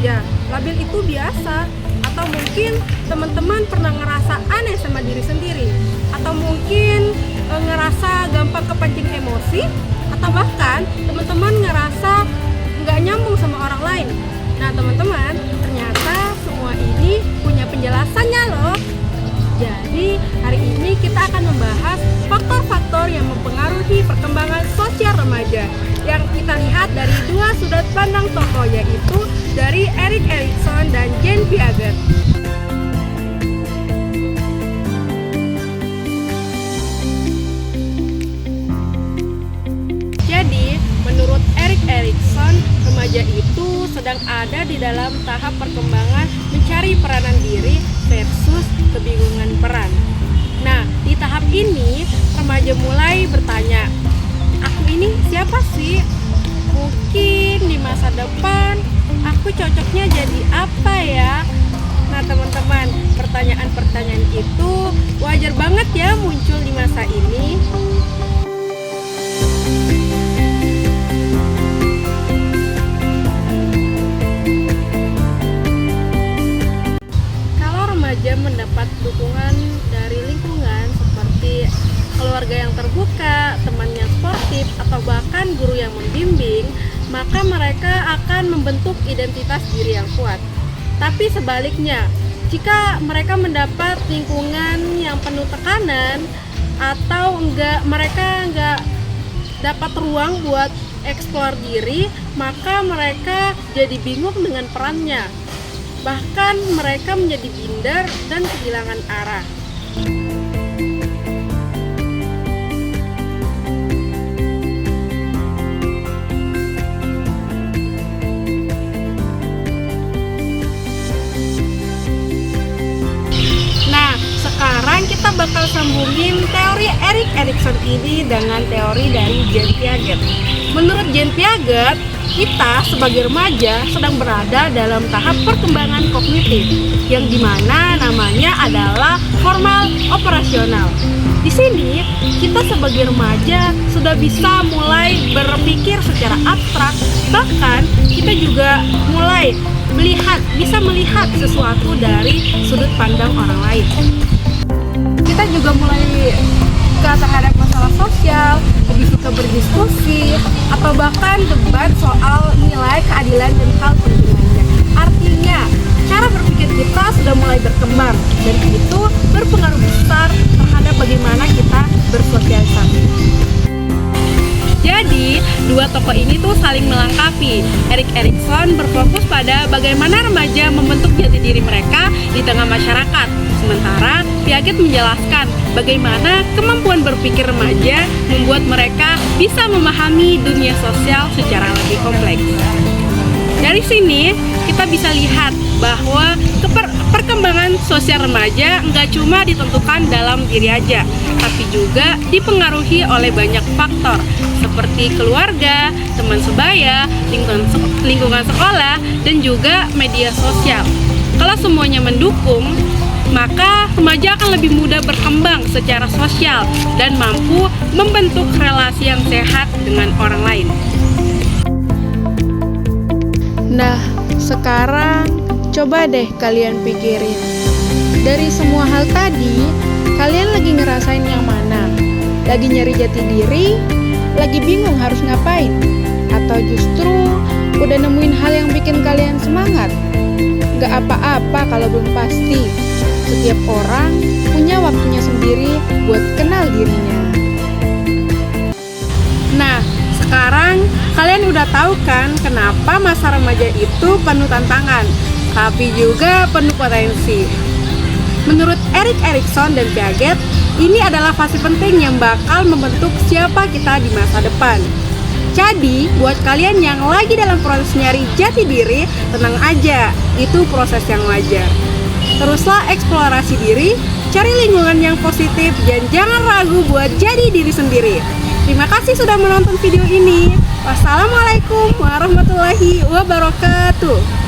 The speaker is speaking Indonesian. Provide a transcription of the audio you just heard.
Ya, labil itu biasa. Atau mungkin teman-teman pernah ngerasa aneh sama diri sendiri. Atau mungkin ngerasa gampang kepancing emosi. Atau bahkan teman-teman ngerasa nggak nyambung sama orang lain. Nah teman-teman, ternyata semua ini punya penjelasannya loh. Jadi hari ini kita akan membahas faktor-faktor yang mempengaruhi perkembangan sosial remaja yang kita lihat dari dua sudut pandang tokoh, yaitu dari Erik Erikson dan Jean Piaget. Jadi, menurut Erik Erikson, remaja itu sedang ada di dalam tahap perkembangan mencari peranan diri versus kebingungan peran. Nah, di tahap ini, remaja mulai bertanya, aku ini siapa sih? Mungkin di masa depan, aku cocoknya jadi apa ya? Nah, teman-teman, pertanyaan-pertanyaan itu wajar banget ya muncul di masa ini. Mendapat dukungan dari lingkungan seperti keluarga yang terbuka, teman yang sportif, atau bahkan guru yang membimbing, maka mereka akan membentuk identitas diri yang kuat. Tapi sebaliknya, jika mereka mendapat lingkungan yang penuh tekanan atau mereka nggak dapat ruang buat eksplor diri, maka mereka jadi bingung dengan perannya. Bahkan mereka menjadi minder dan kehilangan arah. Nah, sekarang kita bakal sambungin teori Erik Erikson ini dengan teori dari Jean Piaget. Menurut Jean Piaget, kita sebagai remaja sedang berada dalam tahap perkembangan kognitif yang dimana namanya adalah formal operasional. Di sini kita sebagai remaja sudah bisa mulai berpikir secara abstrak, bahkan kita juga mulai bisa melihat sesuatu dari sudut pandang orang lain. Kita juga mulai terhadap masalah sosial, lebih suka berdiskusi, atau bahkan debat soal nilai keadilan dan hal pentingnya. Artinya, cara berpikir kita sudah mulai berkembang, dan itu berpengaruh besar terhadap bagaimana kita bersosialisasi. Jadi, dua tokoh ini tuh saling melengkapi. Erik Erikson berfokus pada bagaimana remaja membentuk jati diri mereka di tengah masyarakat. Sementara Piaget menjelaskan bagaimana kemampuan berpikir remaja membuat mereka bisa memahami dunia sosial secara lebih kompleks. Dari sini kita bisa lihat bahwa perkembangan sosial remaja nggak cuma ditentukan dalam diri aja, tapi juga dipengaruhi oleh banyak faktor seperti keluarga, teman sebaya, lingkungan sekolah, dan juga media sosial. Kalau semuanya mendukung, maka remaja akan lebih mudah berkembang secara sosial dan mampu membentuk relasi yang sehat dengan orang lain. Nah, sekarang coba deh kalian pikirin. Dari semua hal tadi, kalian lagi ngerasain yang mana? Lagi nyari jati diri? Lagi bingung harus ngapain? Atau justru udah nemuin hal yang bikin kalian semangat? Gak apa-apa kalau belum pasti. Setiap orang punya waktunya sendiri buat kenal dirinya. Nah, sekarang kalian udah tahu kan kenapa masa remaja itu penuh tantangan, tapi juga penuh potensi. Menurut Erik Erikson dan Piaget, ini adalah fase penting yang bakal membentuk siapa kita di masa depan. Jadi, buat kalian yang lagi dalam proses nyari jati diri, tenang aja, itu proses yang wajar. Teruslah eksplorasi diri, cari lingkungan yang positif, dan jangan ragu buat jadi diri sendiri. Terima kasih sudah menonton video ini. Wassalamualaikum warahmatullahi wabarakatuh.